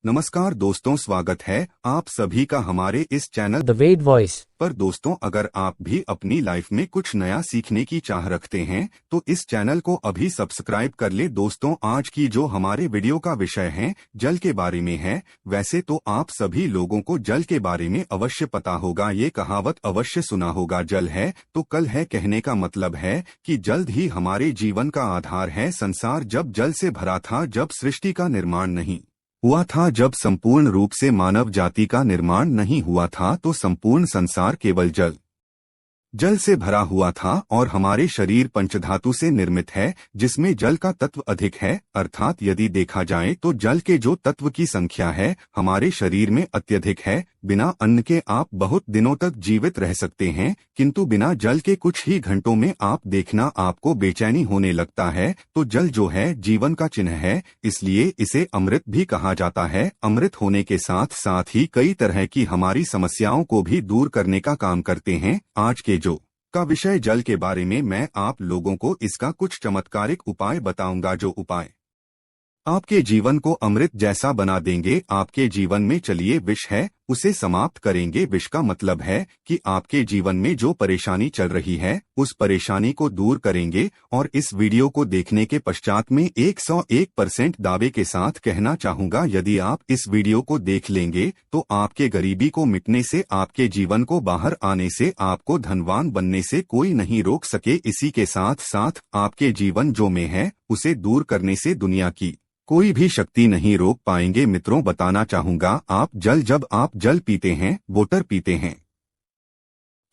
नमस्कार दोस्तों, स्वागत है आप सभी का हमारे इस चैनल द वेद वॉइस पर। दोस्तों, अगर आप भी अपनी लाइफ में कुछ नया सीखने की चाह रखते हैं तो इस चैनल को अभी सब्सक्राइब कर ले। दोस्तों, आज की जो हमारे वीडियो का विषय है जल के बारे में है। वैसे तो आप सभी लोगों को जल के बारे में अवश्य पता होगा, ये कहावत अवश्य सुना होगा, जल है तो कल है। कहने का मतलब है कि जल्द ही हमारे जीवन का आधार है। संसार जब जल से भरा था, जब सृष्टि का निर्माण नहीं हुआ था, जब संपूर्ण रूप से मानव जाति का निर्माण नहीं हुआ था, तो संपूर्ण संसार केवल जल से भरा हुआ था। और हमारे शरीर पंचधातु से निर्मित है, जिसमें जल का तत्व अधिक है। अर्थात यदि देखा जाए तो जल के जो तत्व की संख्या है हमारे शरीर में अत्यधिक है। बिना अन्न के आप बहुत दिनों तक जीवित रह सकते हैं, किंतु बिना जल के कुछ ही घंटों में आप देखना आपको बेचैनी होने लगता है। तो जल जो है जीवन का चिन्ह है, इसलिए इसे अमृत भी कहा जाता है। अमृत होने के साथ साथ ही कई तरह की हमारी समस्याओं को भी दूर करने का काम करते हैं। आज के जो का विषय जल के बारे में, मैं आप लोगों को इसका कुछ चमत्कारिक उपाय बताऊंगा, जो उपाय आपके जीवन को अमृत जैसा बना देंगे। आपके जीवन में चलिए विष है उसे समाप्त करेंगे। विष का मतलब है कि आपके जीवन में जो परेशानी चल रही है उस परेशानी को दूर करेंगे। और इस वीडियो को देखने के पश्चात में 101% दावे के साथ कहना चाहूंगा, यदि आप इस वीडियो को देख लेंगे तो आपके गरीबी को मिटने से, आपके जीवन को बाहर आने से, आपको धनवान बनने से कोई नहीं रोक सके। इसी के साथ साथ आपके जीवन जो में है उसे दूर करने से दुनिया की कोई भी शक्ति नहीं रोक पाएंगे। मित्रों, बताना चाहूंगा, जब आप जल पीते हैं, वाटर पीते हैं,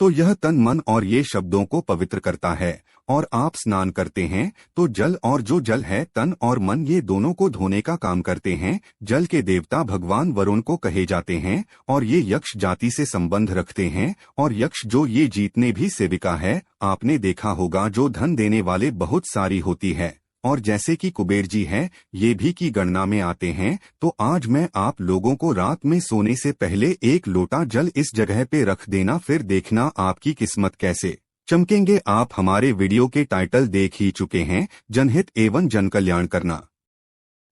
तो यह तन मन और ये शब्दों को पवित्र करता है। और आप स्नान करते हैं तो जल, और जो जल है तन और मन, ये दोनों को धोने का काम करते हैं। जल के देवता भगवान वरुण को कहे जाते हैं और ये यक्ष जाति से संबंध रखते हैं। और यक्ष जो ये जीतने भी सेविका है, आपने देखा होगा जो धन देने वाले बहुत सारी होती है, और जैसे कि कुबेर जी हैं, ये भी की गणना में आते हैं। तो आज मैं आप लोगों को रात में सोने से पहले एक लोटा जल इस जगह पे रख देना, फिर देखना आपकी किस्मत कैसे चमकेंगे। आप हमारे वीडियो के टाइटल देख ही चुके हैं, जनहित एवं जन कल्याण करना,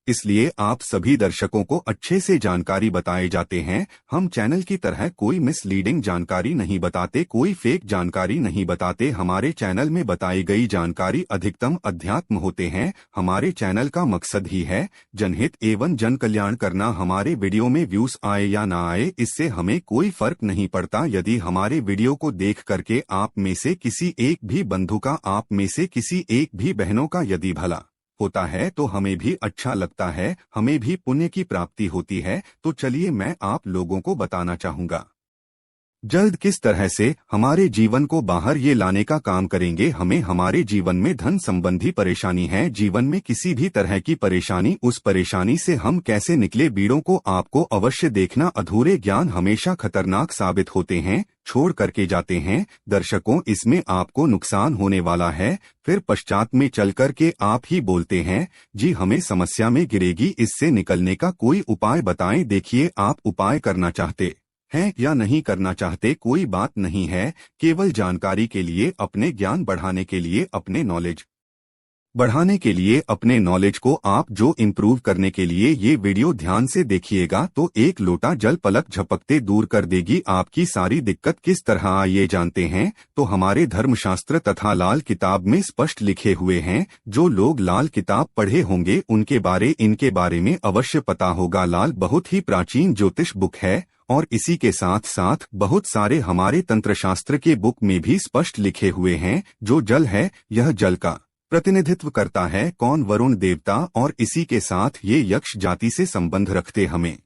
इसलिए आप सभी दर्शकों को अच्छे से जानकारी बताए जाते हैं। हम चैनल की तरह कोई मिसलीडिंग जानकारी नहीं बताते, कोई फेक जानकारी नहीं बताते। हमारे चैनल में बताई गई जानकारी अधिकतम अध्यात्म होते हैं। हमारे चैनल का मकसद ही है जनहित एवं जन कल्याण करना। हमारे वीडियो में व्यूज आए या ना आए, इससे हमें कोई फर्क नहीं पड़ता। यदि हमारे वीडियो को देख करके आप में से किसी एक भी बंधु का, आप में से किसी एक भी बहनों का यदि भला होता है तो हमें भी अच्छा लगता है, हमें भी पुण्य की प्राप्ति होती है। तो चलिए मैं आप लोगों को बताना चाहूंगा जल्द किस तरह से हमारे जीवन को बाहर ये लाने का काम करेंगे। हमें हमारे जीवन में धन संबंधी परेशानी है, जीवन में किसी भी तरह की परेशानी, उस परेशानी से हम कैसे निकले, बीड़ों को आपको अवश्य देखना। अधूरे ज्ञान हमेशा खतरनाक साबित होते हैं, छोड़ करके जाते हैं। दर्शकों, इसमें आपको नुकसान होने वाला है। फिर पश्चात में चल करके आप ही बोलते हैं, जी हमें समस्या में गिरेगी, इससे निकलने का कोई उपाय बताएं। देखिए, आप उपाय करना चाहते हैं या नहीं करना चाहते कोई बात नहीं है, केवल जानकारी के लिए, अपने ज्ञान बढ़ाने के लिए, अपने नॉलेज बढ़ाने के लिए, अपने नॉलेज को आप जो इम्प्रूव करने के लिए ये वीडियो ध्यान से देखिएगा तो एक लोटा जल पलक झपकते दूर कर देगी आपकी सारी दिक्कत। किस तरह आइए जानते हैं। तो हमारे धर्मशास्त्र तथा लाल किताब में स्पष्ट लिखे हुए हैं। जो लोग लाल किताब पढ़े होंगे इनके बारे में अवश्य पता होगा। लाल बहुत ही प्राचीन ज्योतिष बुक है, और इसी के साथ साथ बहुत सारे हमारे तंत्रशास्त्र के बुक में भी स्पष्ट लिखे हुए हैं। जो जल है, यह जल का प्रतिनिधित्व करता है कौन? वरुण देवता। और इसी के साथ ये यक्ष जाति से संबंध रखते हमें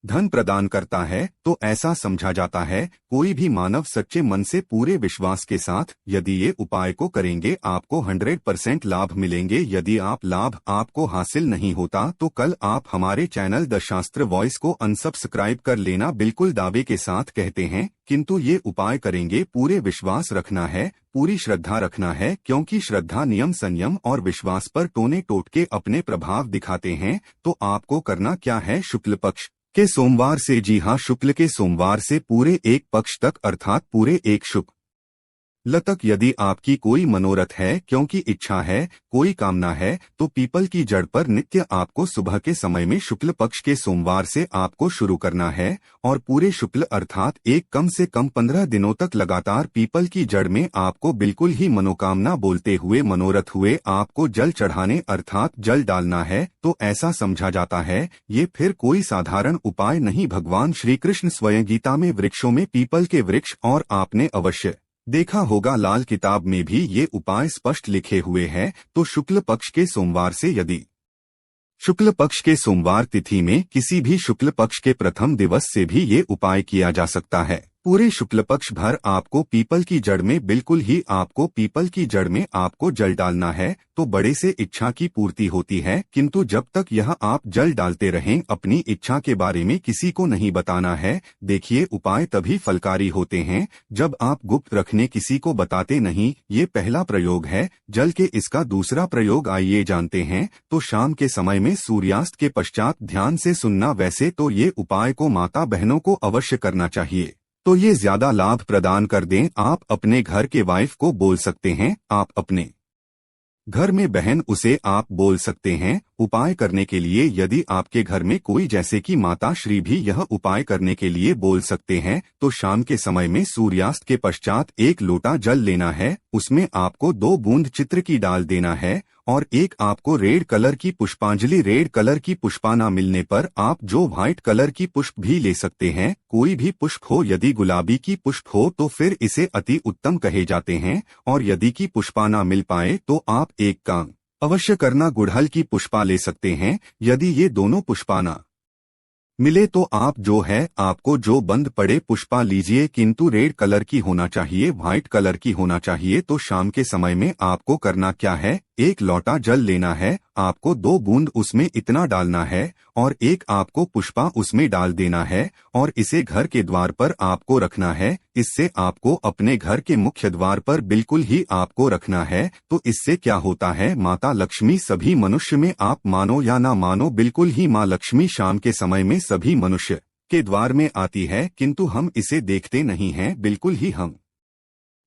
धन प्रदान करता है। तो ऐसा समझा जाता है कोई भी मानव सच्चे मन से, पूरे विश्वास के साथ यदि ये उपाय को करेंगे, आपको 100% लाभ मिलेंगे। यदि लाभ आपको हासिल नहीं होता तो कल आप हमारे चैनल द शास्त्र वॉइस को अनसब्सक्राइब कर लेना। बिल्कुल दावे के साथ कहते हैं, किंतु ये उपाय करेंगे, पूरे विश्वास रखना है, पूरी श्रद्धा रखना है, क्योंकि श्रद्धा नियम, संयम और विश्वास पर टोने टोटके अपने प्रभाव दिखाते हैं। तो आपको करना क्या है? शुक्ल पक्ष के सोमवार से, जी हाँ, शुक्ल के सोमवार से पूरे एक पक्ष तक, अर्थात पूरे एक शुक्ल लतक यदि आपकी कोई मनोरथ है, क्योंकि इच्छा है, कोई कामना है, तो पीपल की जड़ पर नित्य आपको सुबह के समय में शुक्ल पक्ष के सोमवार से आपको शुरू करना है और पूरे शुक्ल अर्थात एक कम से कम 15 दिनों तक लगातार पीपल की जड़ में आपको बिल्कुल ही मनोकामना बोलते हुए मनोरथ हुए आपको जल चढ़ाने अर्थात जल डालना है। तो ऐसा समझा जाता है ये फिर कोई साधारण उपाय नहीं, भगवान श्री कृष्ण स्वयं गीता में वृक्षों में पीपल के वृक्ष, और आपने अवश्य देखा होगा लाल किताब में भी ये उपाय स्पष्ट लिखे हुए हैं। तो शुक्ल पक्ष के सोमवार से यदि शुक्ल पक्ष के सोमवार तिथि में किसी भी शुक्ल पक्ष के प्रथम दिवस से भी ये उपाय किया जा सकता है। पूरे शुक्ल पक्ष भर आपको पीपल की जड़ में बिल्कुल ही आपको पीपल की जड़ में आपको जल डालना है। तो बड़े से इच्छा की पूर्ति होती है, किंतु जब तक यह आप जल डालते रहें अपनी इच्छा के बारे में किसी को नहीं बताना है। देखिए उपाय तभी फलकारी होते हैं जब आप गुप्त रखने किसी को बताते नहीं। ये पहला प्रयोग है जल के। इसका दूसरा प्रयोग आइए जानते हैं। तो शाम के समय में सूर्यास्त के पश्चात ध्यान से सुनना। वैसे तो ये उपाय को माता बहनों को अवश्य करना चाहिए, तो ये ज्यादा लाभ प्रदान कर दें। आप अपने घर के वाइफ को बोल सकते हैं, आप अपने घर में बहन उसे आप बोल सकते हैं उपाय करने के लिए। यदि आपके घर में कोई जैसे कि माता श्री भी यह उपाय करने के लिए बोल सकते हैं। तो शाम के समय में सूर्यास्त के पश्चात 1 लोटा जल लेना है, उसमें आपको 2 बूंद चित्र की डाल देना है और एक आपको रेड कलर की पुष्पांजलि। रेड कलर की पुष्पा ना मिलने पर आप जो व्हाइट कलर की पुष्प भी ले सकते हैं, कोई भी पुष्प हो। यदि गुलाबी की पुष्प हो तो फिर इसे अति उत्तम कहे जाते हैं, और यदि की पुष्पा ना मिल पाए तो आप एक काम अवश्य करना, गुड़हल की पुष्पा ले सकते हैं। यदि ये दोनों पुष्पा ना मिले तो आप जो है आपको जो बंद पड़े पुष्पा लीजिए, किंतु रेड कलर की होना चाहिए, व्हाइट कलर की होना चाहिए। तो शाम के समय में आपको करना क्या है, 1 लोटा जल लेना है, आपको 2 बूंद उसमें इतना डालना है और एक आपको पुष्पा उसमें डाल देना है और इसे घर के द्वार पर आपको रखना है। इससे आपको अपने घर के मुख्य द्वार पर बिल्कुल ही आपको रखना है। तो इससे क्या होता है, माता लक्ष्मी सभी मनुष्य में, आप मानो या ना मानो, बिल्कुल ही माँ लक्ष्मी शाम के समय में सभी मनुष्य के द्वार में आती है, किंतु हम इसे देखते नहीं हैं, बिल्कुल ही हम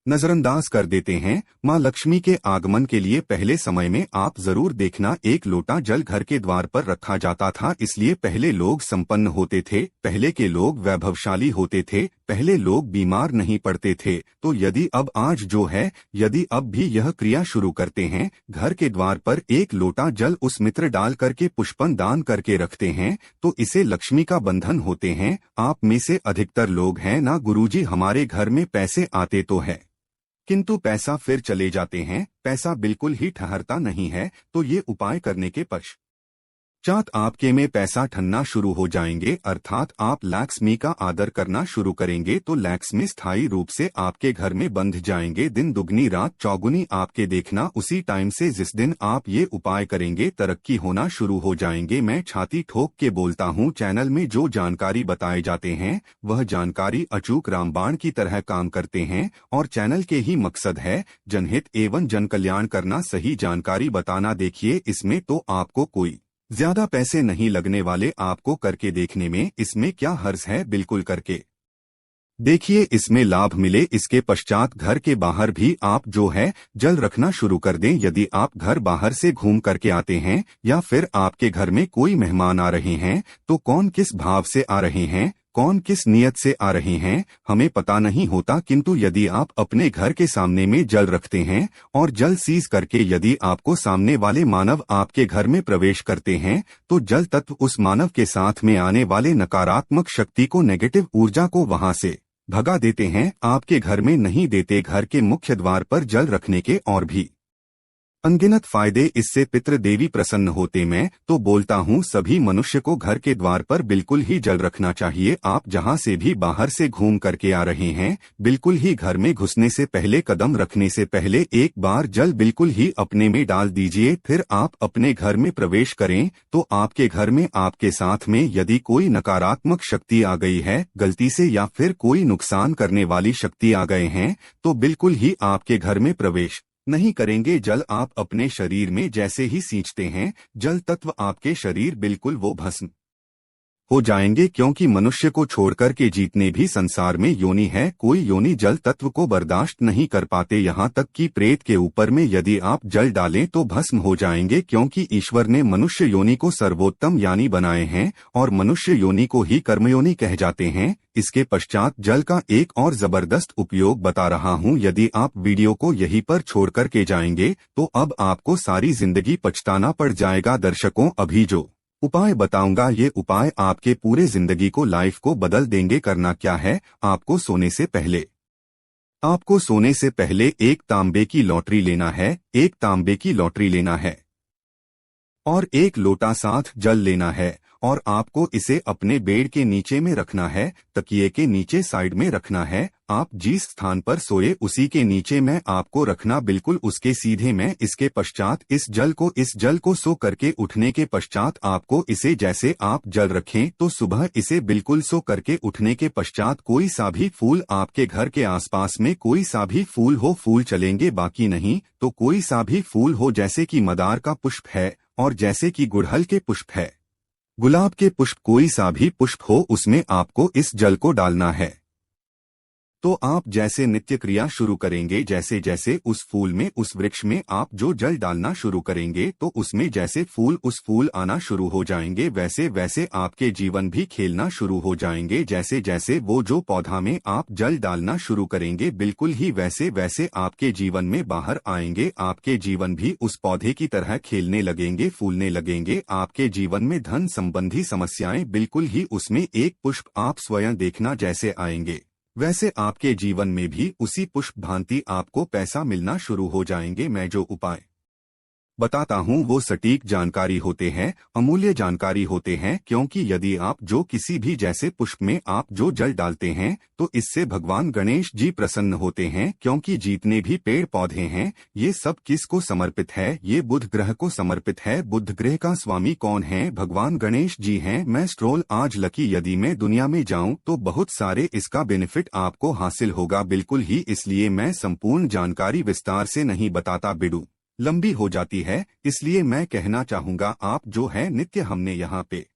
नजरअंदाज कर देते हैं। माँ लक्ष्मी के आगमन के लिए पहले समय में आप जरूर देखना 1 लोटा जल घर के द्वार पर रखा जाता था। इसलिए पहले लोग संपन्न होते थे, पहले के लोग वैभवशाली होते थे, पहले लोग बीमार नहीं पड़ते थे। तो यदि अब आज जो है, यदि अब भी यह क्रिया शुरू करते हैं, घर के द्वार पर 1 लोटा जल उस मित्र डाल करके पुष्पन दान करके रखते हैं, तो इसे लक्ष्मी का बंधन होते हैं। आप में से अधिकतर लोग हैं ना, गुरुजी हमारे घर में पैसे आते तो है किंतु पैसा फिर चले जाते हैं, पैसा बिल्कुल ही ठहरता नहीं है। तो ये उपाय करने के पश्चात आपके में पैसा ठनना शुरू हो जाएंगे, अर्थात आप लक्ष्मी का आदर करना शुरू करेंगे। तो लक्ष्मी स्थायी रूप से आपके घर में बंध जाएंगे। दिन दुगनी रात चौगुनी आपके देखना उसी टाइम से जिस दिन आप ये उपाय करेंगे तरक्की होना शुरू हो जाएंगे। मैं छाती ठोक के बोलता हूँ, चैनल में जो जानकारी बताए जाते हैं वह जानकारी अचूक रामबाण की तरह काम करते हैं और चैनल के ही मकसद है जनहित एवं जन कल्याण करना, सही जानकारी बताना। देखिए इसमें तो आपको कोई ज्यादा पैसे नहीं लगने वाले, आपको करके देखने में इसमें क्या हर्ज है, बिल्कुल करके देखिए इसमें लाभ मिले। इसके पश्चात घर के बाहर भी आप जो है जल रखना शुरू कर दें। यदि आप घर बाहर से घूम करके आते हैं या फिर आपके घर में कोई मेहमान आ रहे हैं, तो कौन किस भाव से आ रहे हैं, कौन किस नियत से आ रहे हैं, हमें पता नहीं होता, किंतु यदि आप अपने घर के सामने में जल रखते हैं और जल सीज करके यदि आपको सामने वाले मानव आपके घर में प्रवेश करते हैं, तो जल तत्व उस मानव के साथ में आने वाले नकारात्मक शक्ति को, नेगेटिव ऊर्जा को वहां से भगा देते हैं, आपके घर में नहीं देते। घर के मुख्य द्वार पर जल रखने के और भी अनगिनत फायदे, इससे पितृ देवी प्रसन्न होते। मैं तो बोलता हूँ सभी मनुष्य को घर के द्वार पर बिल्कुल ही जल रखना चाहिए। आप जहाँ से भी बाहर से घूम करके आ रहे हैं, बिल्कुल ही घर में घुसने से पहले, कदम रखने से पहले एक बार जल बिल्कुल ही अपने में डाल दीजिए। फिर आप अपने घर में प्रवेश करें तो आपके घर में आपके साथ में यदि कोई नकारात्मक शक्ति आ गई है गलती से, या फिर कोई नुकसान करने वाली शक्ति आ गए हैं, तो बिल्कुल ही आपके घर में प्रवेश नहीं करेंगे। जल आप अपने शरीर में जैसे ही सींचते हैं, जल तत्व आपके शरीर बिल्कुल वो भस्म हो जाएंगे, क्योंकि मनुष्य को छोड़कर के जितने भी संसार में योनि है, कोई योनि जल तत्व को बर्दाश्त नहीं कर पाते। यहाँ तक कि प्रेत के ऊपर में यदि आप जल डालें तो भस्म हो जाएंगे, क्योंकि ईश्वर ने मनुष्य योनि को सर्वोत्तम यानी बनाए हैं और मनुष्य योनि को ही कर्मयोनि कह जाते हैं। इसके पश्चात जल का एक और जबरदस्त उपयोग बता रहा हूँ। यदि आप वीडियो को यहीं पर छोड़ कर के जाएंगे तो अब आपको सारी जिंदगी पछताना पड़ जाएगा। दर्शकों, अभी जो उपाय बताऊंगा, ये उपाय आपके पूरे जिंदगी को, लाइफ को बदल देंगे। करना क्या है, आपको सोने से पहले एक तांबे की लॉटरी लेना है, एक तांबे की लॉटरी लेना है और एक लोटा साथ जल लेना है और आपको इसे अपने बेड के नीचे में रखना है, तकिए के नीचे साइड में रखना है। आप जिस स्थान पर सोए उसी के नीचे में आपको रखना, बिल्कुल उसके सीधे में। इसके पश्चात इस जल को सो करके उठने के पश्चात आपको इसे, जैसे आप जल रखें तो सुबह इसे बिल्कुल सो करके उठने के पश्चात कोई सा भी फूल, आपके घर के आसपास में कोई सा भी फूल हो, फूल चलेंगे, बाकी नहीं तो कोई सा भी फूल हो, जैसे कि मंदार का पुष्प है और जैसे कि गुड़हल के पुष्प है, गुलाब के पुष्प, कोई सा भी पुष्प हो, उसमें आपको इस जल को डालना है। तो आप जैसे नित्य क्रिया शुरू करेंगे, जैसे जैसे उस फूल में, उस वृक्ष में आप जो जल डालना शुरू करेंगे तो उसमें जैसे फूल आना शुरू हो जाएंगे, वैसे वैसे आपके जीवन भी खेलना शुरू हो जाएंगे। जैसे जैसे वो जो पौधा में आप जल डालना शुरू करेंगे, बिल्कुल ही वैसे वैसे आपके जीवन में बाहर आएंगे। आपके जीवन भी उस पौधे की तरह खेलने लगेंगे, फूलने लगेंगे। आपके जीवन में धन संबंधी समस्याएं बिल्कुल ही उसमें एक पुष्प आप स्वयं देखना जैसे आएंगे, वैसे आपके जीवन में भी उसी पुष्प भांति आपको पैसा मिलना शुरू हो जाएंगे। मैं जो उपाय बताता हूँ वो सटीक जानकारी होते हैं, अमूल्य जानकारी होते हैं, क्योंकि यदि आप जो किसी भी जैसे पुष्प में आप जो जल डालते हैं तो इससे भगवान गणेश जी प्रसन्न होते हैं। क्योंकि जितने भी पेड़ पौधे हैं ये सब किसको समर्पित है, ये बुध ग्रह को समर्पित है। बुध ग्रह का स्वामी कौन है, भगवान गणेश जी हैं। मैं स्ट्रोल आज लकी, यदि मैं दुनिया में जाऊं तो बहुत सारे इसका बेनिफिट आपको हासिल होगा, बिल्कुल ही। इसलिए मैं संपूर्ण जानकारी विस्तार से नहीं बताता, बिडू लंबी हो जाती है, इसलिए मैं कहना चाहूंगा आप जो है नित्य, हमने यहाँ पे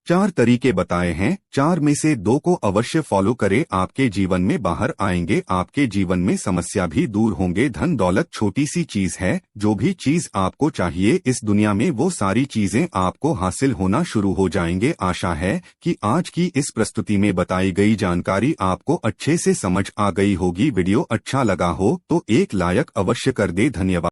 4 तरीके बताए हैं, 4 में से 2 को अवश्य फॉलो करें, आपके जीवन में बाहर आएंगे, आपके जीवन में समस्या भी दूर होंगे। धन दौलत छोटी सी चीज है, जो भी चीज आपको चाहिए इस दुनिया में वो सारी चीजें आपको हासिल होना शुरू हो जाएंगे। आशा है कि आज की इस प्रस्तुति में बताई गई जानकारी आपको अच्छे से समझ आ गई होगी। वीडियो अच्छा लगा हो तो एक लाइक अवश्य कर दे। धन्यवाद।